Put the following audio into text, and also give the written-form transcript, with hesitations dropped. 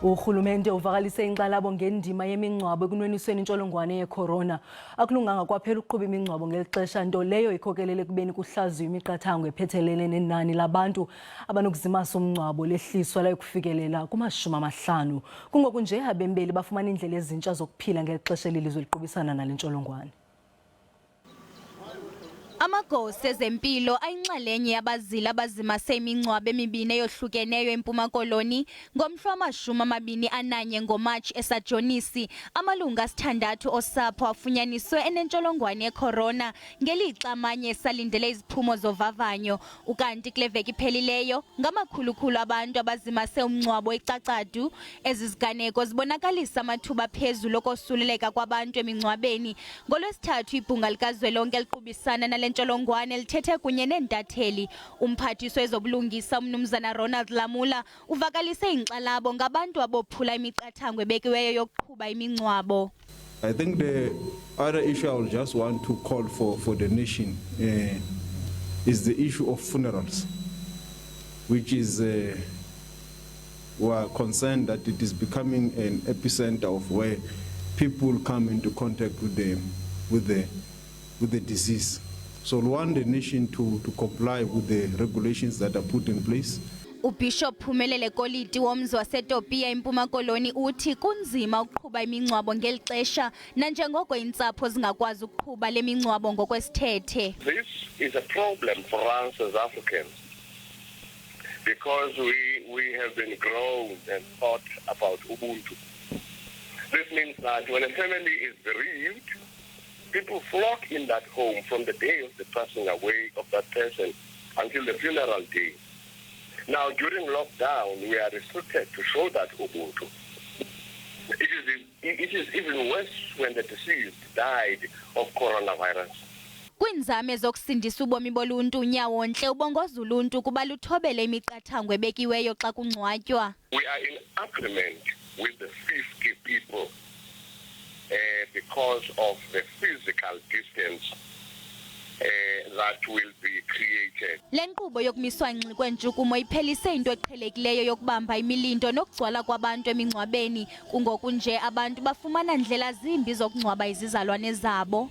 Urhulumente uvakalise inkxalabo ngendima yemingcwabo ekunwenwiseni intsholongwane yecorona. Akulunganga kwaphela ukuqhuba imingcwabo ngelixesha, nto leyo ikhokelele ekubeni kuhlaziywe imiqathango ephethelene nenani labantu abanokuzimasa umngcwabo, lehliswa, layokufikelela kumashumi amahlanu. Kungokunje abembeli bafumana indlela ezintsha zokuphila ngelixesha lilizwe liqubisana nale ntsholongwane. Amagosa ezempilo ayinxalenye yabazili abazimase imingcwabo emibini eyohlukeneyo eMpuma Koloni. Ngomhla wama-21 ngoMatshi esajonisi, amalungu asithandathu osapho afunyaniswe enentsholongwane yecorona, ngelixa amanye esalindele iziphumo zovavanyo. Ukanti kule veki iphelileyo ngamakhulukhulu abantu abazimase umngcwabo eCacadu. Ezi ziganeko zibonakalisa amathuba phezulu okosuleleka kwabantu emingcwabeni. NgoLwesithathu ibhunga likazwelonke liqubisana nale ntsholongwane lithethe kunye neentatheli. Umphathiswa wezobulungisa umnumzana Ronald Lamula uvakalise inkxalabo ngabantu abophula imiqathango ebekiweyo yokuqhuba imingcwabo. I think the other issue I would just want to call for the nation is the issue of funerals, which is we are concerned that it is becoming an epicenter of where people come into contact with the disease. So we want the nation to comply with the regulations that are put in place. Ubishop Phumelele Koliti womzi waseTopia eMpuma Koloni uthi kunzima ukuqhuba imingcwabo ngelixesha nanjengoko iintsapho zingakwazi ukuqhuba le mingcwabo ngokwesithethe. This is a problem for us as Africans because we have been grown and taught about Ubuntu. This means that when a family is bereaved, people flock in that home from the day of the passing away of that person until the funeral day. Now, during lockdown, we are restricted to show that Ubuntu. It is even worse when the deceased died of coronavirus. Kwinzame zokusindisa ubomi boluntu, unyawontle ubongoza uluntu kuba luthobele imiqathango ebekiweyo xa kungcwatywa. We are in agreement with the 50 people because of the physical distance that will be created. Le nkqubo yokumiswa ngxi kwentshukumo iphelise into eqhelekileyo yokubamba imilindo nokugcwala kwabantu emingcwabeni. Kungokunje abantu bafumana ndlela zimbi zokungcwaba izizalwane zabo.